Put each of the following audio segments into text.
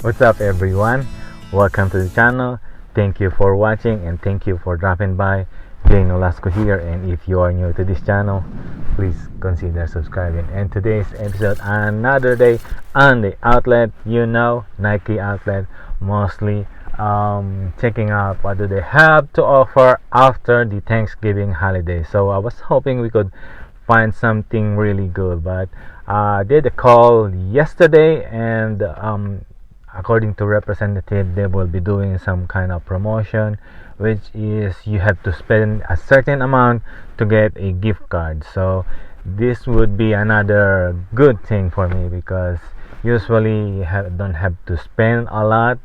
What's up, everyone? Welcome to the channel. Thank you for watching and thank you for dropping by. Jay Nolasco here, and if you are new to this channel, please consider subscribing. And today's episode, another day on the outlet, Nike outlet, mostly checking out what do they have to offer after the Thanksgiving holiday. So I was hoping we could find something really good, but I did a call yesterday, and according to representative, they will be doing some kind of promotion, which is you have to spend a certain amount to get a gift card. So this would be another good thing for me, because usually don't have to spend a lot.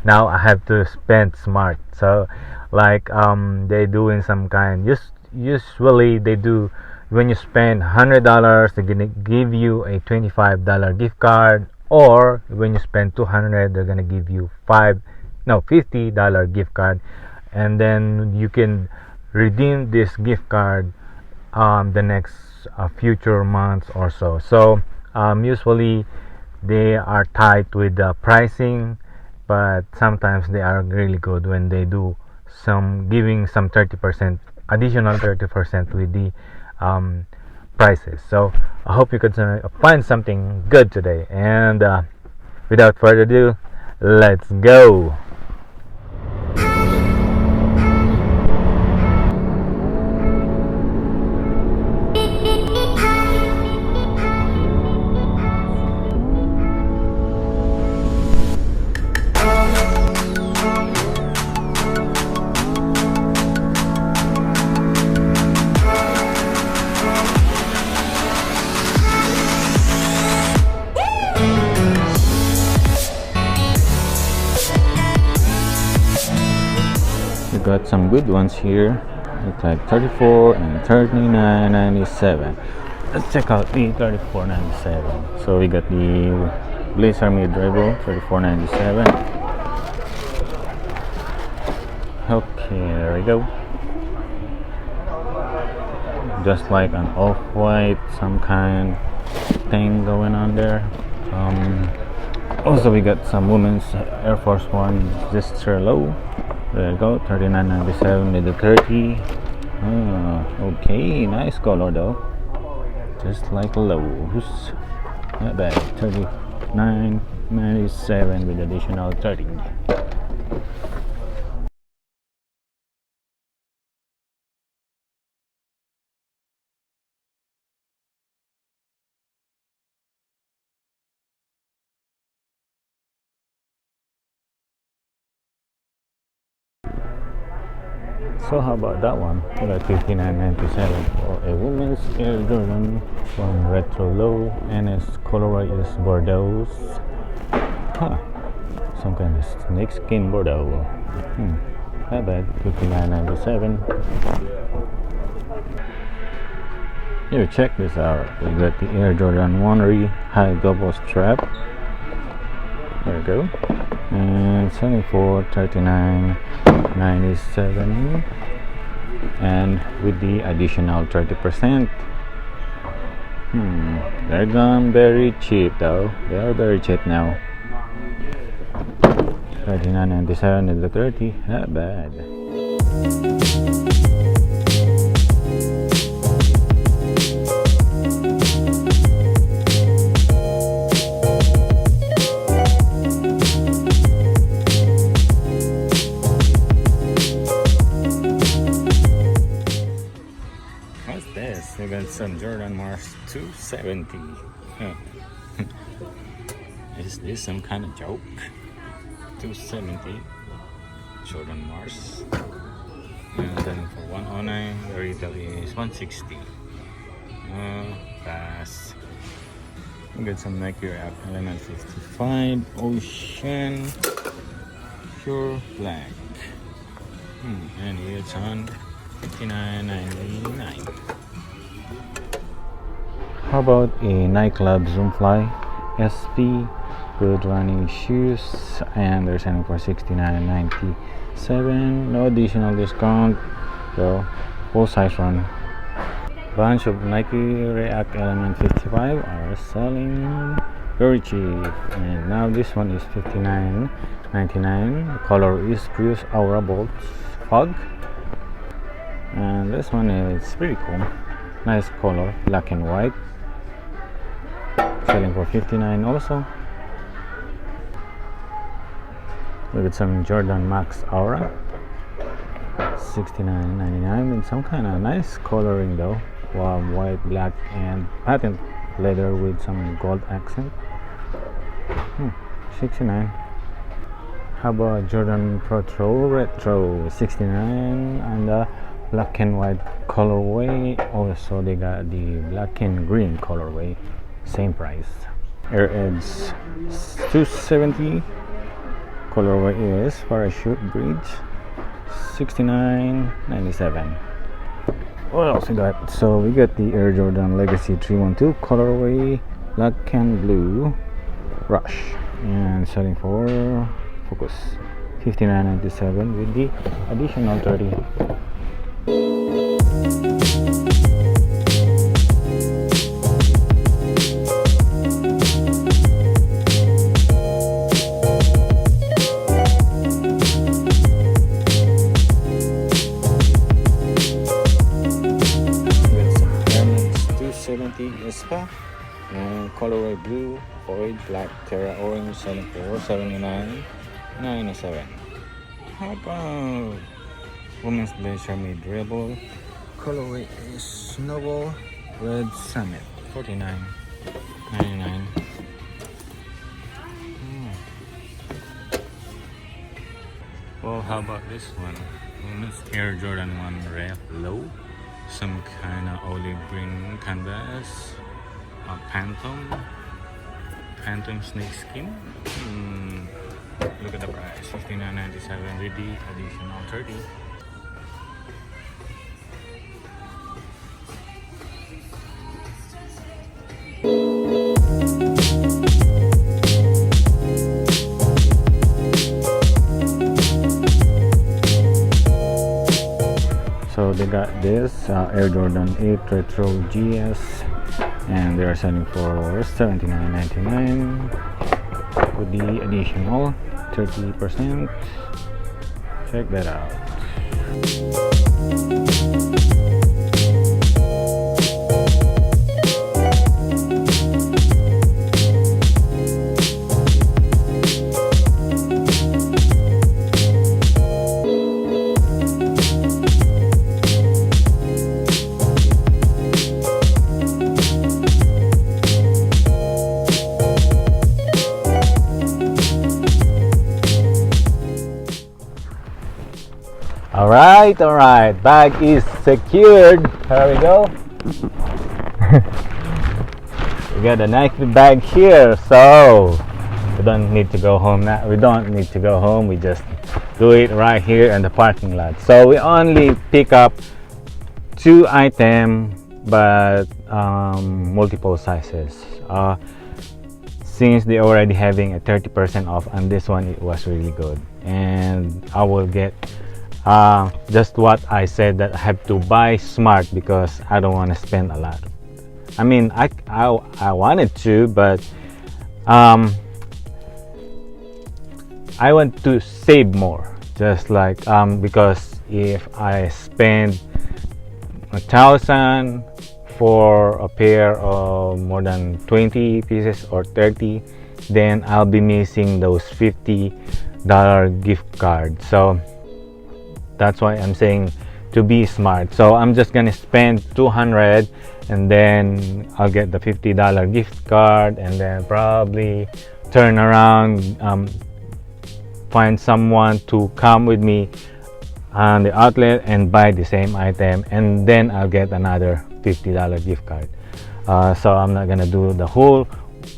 Now I have to spend smart. So like they doing some kind, usually they do, when you spend $100 they're gonna give you a $25 gift card, or when you spend 200 they're gonna give you $50 gift card, and then you can redeem this gift card the next future months or so. So usually they are tight with the pricing, but sometimes they are really good when they do giving some 30%, additional 30% with the prices. So I hope you could find something good today, and without further ado, let's go. Got some good ones here. It's like 34 and 39.97. Let's check out the 34.97. So we got the Blazer mid-dribble 34.97. Okay, there we go. Just like an off-white, some kind thing going on there. Also we got some women's Air Force One Sister Low. There you go, 39.97 with the 30. Okay, nice color though. Just like Lowe's. Not bad. 39.97 with additional 30. So how about that one? We got 59.97 for a woman's Air Jordan from Retro Low, and its colorway is Bordeaux. Some kind of snakeskin Bordeaux. Not bad. 59.97. Here, check this out. We got the Air Jordan 1 high double strap. There we go. And selling for $39.97, and with the additional 30%. They're gone very cheap though. They are very cheap now. $39.97 is the 30. Not bad. We got some Jordan Mars 270. Is this some kind of joke? 270 Jordan Mars, and then for 109 the retail is 160. Pass. We got some Nike React Element 55 Ocean Pure Black, and it's on $59.99. How about a Nike Club Zoomfly SP? Good running shoes, and they're selling for $69.97. No additional discount, so full size run. Bunch of Nike React Element 55 are selling very cheap. And now this one is $59.99. The color is Prius Aura Bolts Fog, and this one is pretty cool, nice color, black and white, selling for $59 also. Look at some Jordan Max Aura, $69.99, and some kind of nice coloring though. Wow, white, black, and patent leather with some gold accent. $69. How about Jordan Protro Retro, $69, and the black and white colorway. Also they got the black and green colorway, same price. Air Edge $270. Colorway is Parachute Bridge, $69.97. What else we got? So we got the Air Jordan Legacy 312 colorway, black and blue Rush, and selling for, focus, $59.97 with the additional $30. Espa and colorway blue, void, black, terra orange, selling for $79.97. How about women's blazer made rebel, colorway is Snowball Red Summit, $49.99. Well, how about this one? Women's Air Jordan 1 Ref Low, some kind of olive green canvas, a phantom snake skin. Look at the price, $59.97 with the additional $30. So they got this Air Jordan 8 Retro GS, and they are selling for $79.99 with the additional 30%. Check that out. All right, bag is secured. Here we go. We got a Nike bag here, so we don't need to go home now. We don't need to go home. We just do it right here in the parking lot. So we only pick up 2 items, but multiple sizes. Since they already having a 30% off on this one, it was really good, and I will get just what I said, that I have to buy smart because I don't want to spend a lot. I mean, I wanted to, but I want to save more, just like because if I spend 1,000 for a pair of more than 20 pieces or 30, then I'll be missing those $50 gift cards. So that's why I'm saying to be smart. So I'm just gonna spend 200, and then I'll get the $50 gift card, and then probably turn around, find someone to come with me on the outlet and buy the same item, and then I'll get another $50 gift card. So I'm not gonna do the whole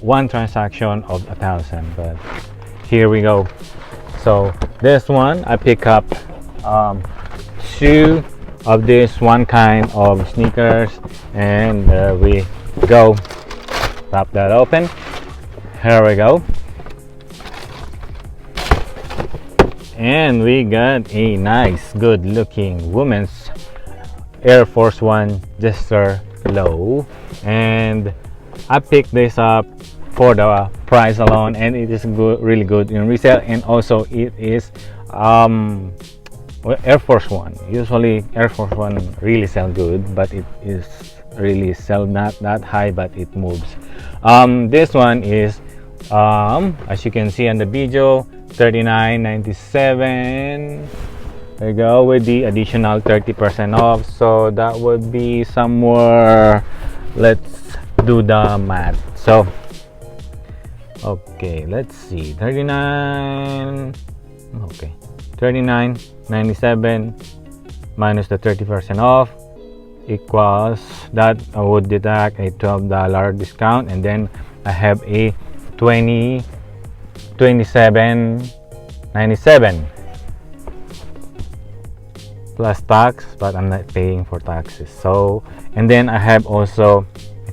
one transaction of 1,000, but here we go. So this one I pick up 2 of this one kind of sneakers, and there we go. Pop that open. Here we go. And we got a nice, good looking women's Air Force One Jester Low, and I picked this up for the price alone, and it is good, really good in resale. And also it is well, Air Force One. Usually Air Force One really sell good, but it is really sell not that high, but it moves. This one is as you can see on the video, $39.97. There you go, with the additional 30% off. So that would be somewhere, let's do the math. So okay, let's see, 39, okay, 39.97 minus the 30% off equals that I would deduct a $12 discount, and then I have a 27.97 plus tax, but I'm not paying for taxes. So, and then I have also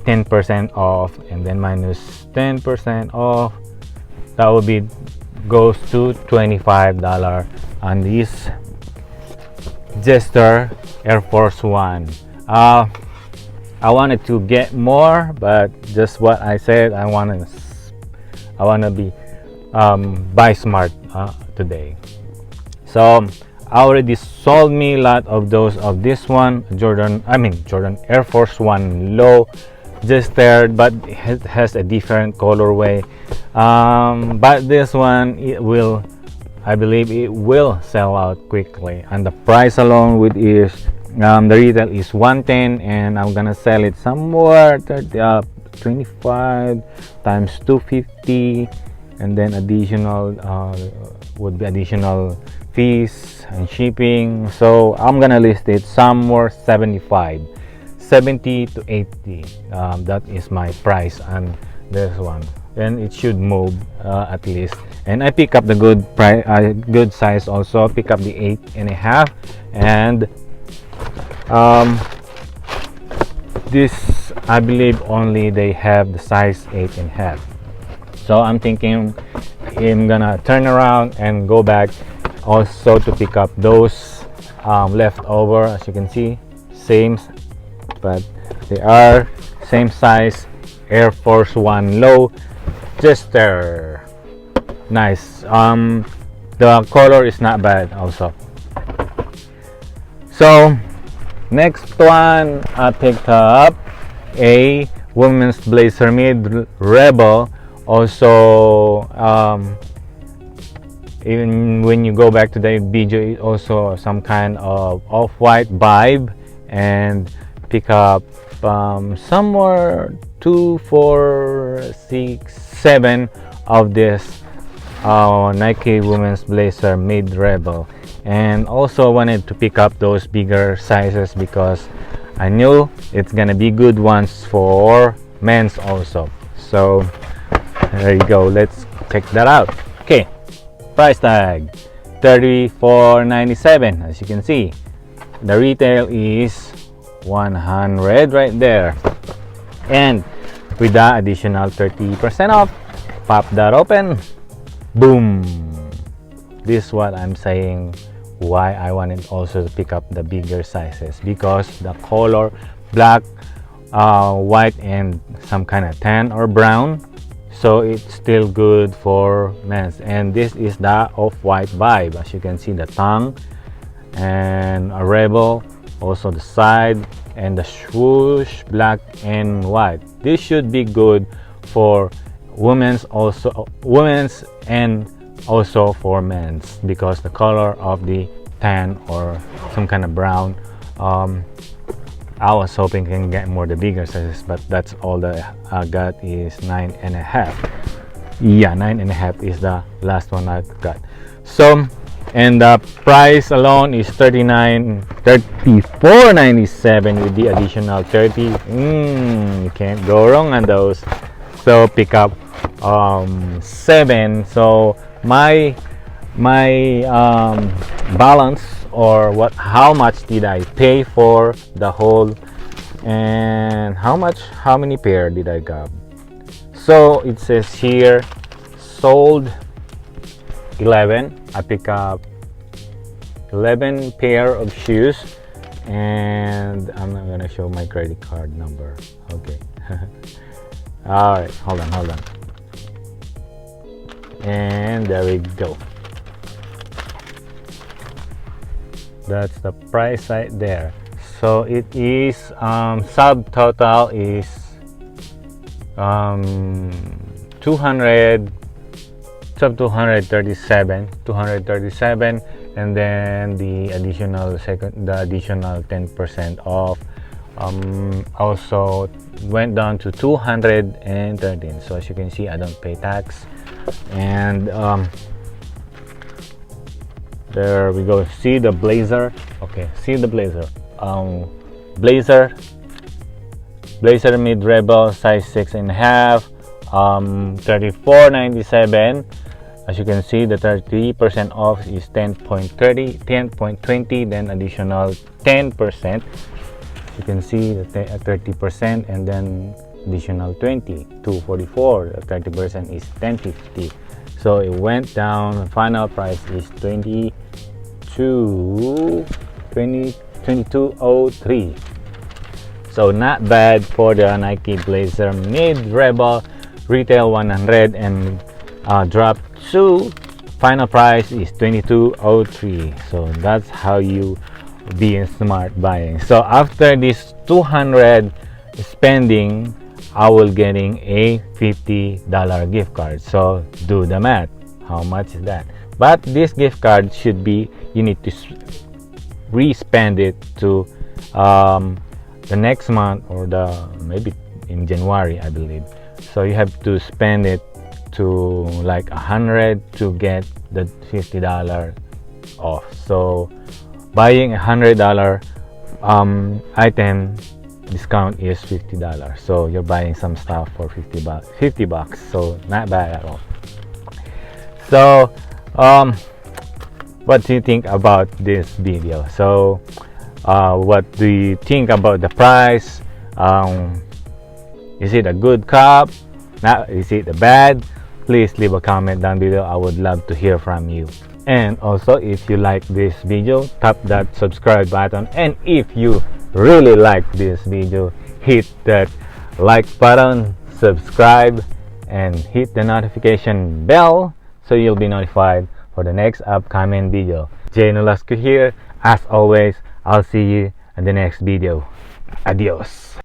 10% off, and then minus 10% off, that will be goes to $25 on this Jester Air Force One. I wanted to get more, but just what I said, I wanna be buy smart today. So I already sold me a lot of those of this one, Jordan Air Force One low Jester, but it has a different colorway. But this one, I believe it will sell out quickly, and the price alone with is the retail is 110, and I'm gonna sell it somewhere 25 times 250, and then additional would be additional fees and shipping. So I'm gonna list it somewhere 70 to 80. That is my price on this one, and it should move at least. And I pick up the good price, good size also. Pick up the 8.5, and this I believe only they have the size 8.5. So I'm thinking I'm gonna turn around and go back also to pick up those leftover. As you can see, same, but they are same size Air Force One low Jester. Nice. The color is not bad also. So next one, I picked up a women's blazer mid Rebel. Also even when you go back to the video, it also some kind of off-white vibe, and pick up somewhere 2, 4, 6, 7 of this Nike women's blazer mid Rebel. And also wanted to pick up those bigger sizes because I knew it's gonna be good ones for men's also. So there you go, let's check that out. Okay, price tag $34.97. As you can see, the retail is 100 right there, and with the additional 30% off, pop that open, boom. This is what I'm saying, why I wanted also to pick up the bigger sizes, because the color black, white, and some kind of tan or brown, so it's still good for men's. And this is the off-white vibe. As you can see, the tongue and a Rebel, also the side, and the swoosh black and white. This should be good for women's and also for men's, because the color of the tan or some kind of brown, I was hoping can get more the bigger sizes, but that's all that I got is 9.5. Yeah, 9.5 is the last one I got. So, and the price alone is $34.97 with the additional 30. You can't go wrong on those. So pick up 7. So my balance, or how much did I pay for the whole, and how many pair did I grab? So it says here sold 11. I pick up 11 pair of shoes, and I'm not gonna show my credit card number. Okay. All right, hold on. and there we go. That's the price right there. So it is subtotal is 200 sub 237, and then the additional 10% off also went down to 213. So as you can see, I don't pay tax. And there we go. See the blazer. Okay, see the blazer. Blazer mid rebel size 6.5, $34.97. As you can see, the 30% off is 10.20, then additional 10%. You can see the 30%, and then additional 20, 244. The 30% is 1050. So it went down. The final price is 2203. So not bad for the Nike Blazer mid rebel. Retail 100 and dropped to final price is 2203. So that's how you be smart buying. So after this 200 spending, I will getting a $50 gift card. So do the math. How much is that? But this gift card should be, you need to re-spend it to the next month, or maybe in January, I believe. So you have to spend it to like 100 to get the $50 off. So buying $100 item discount is $50. So you're buying some stuff for 50 bucks. So not bad at all. So what do you think about this video? So what do you think about the price? Is it a good cup? Is it a bad? Please leave a comment down below. I would love to hear from you. And also, if you like this video, tap that subscribe button. And if you really like this video, hit that like button, subscribe, and hit the notification bell so you'll be notified for the next upcoming video. Jay Nolasco here. As always, I'll see you in the next video. Adios.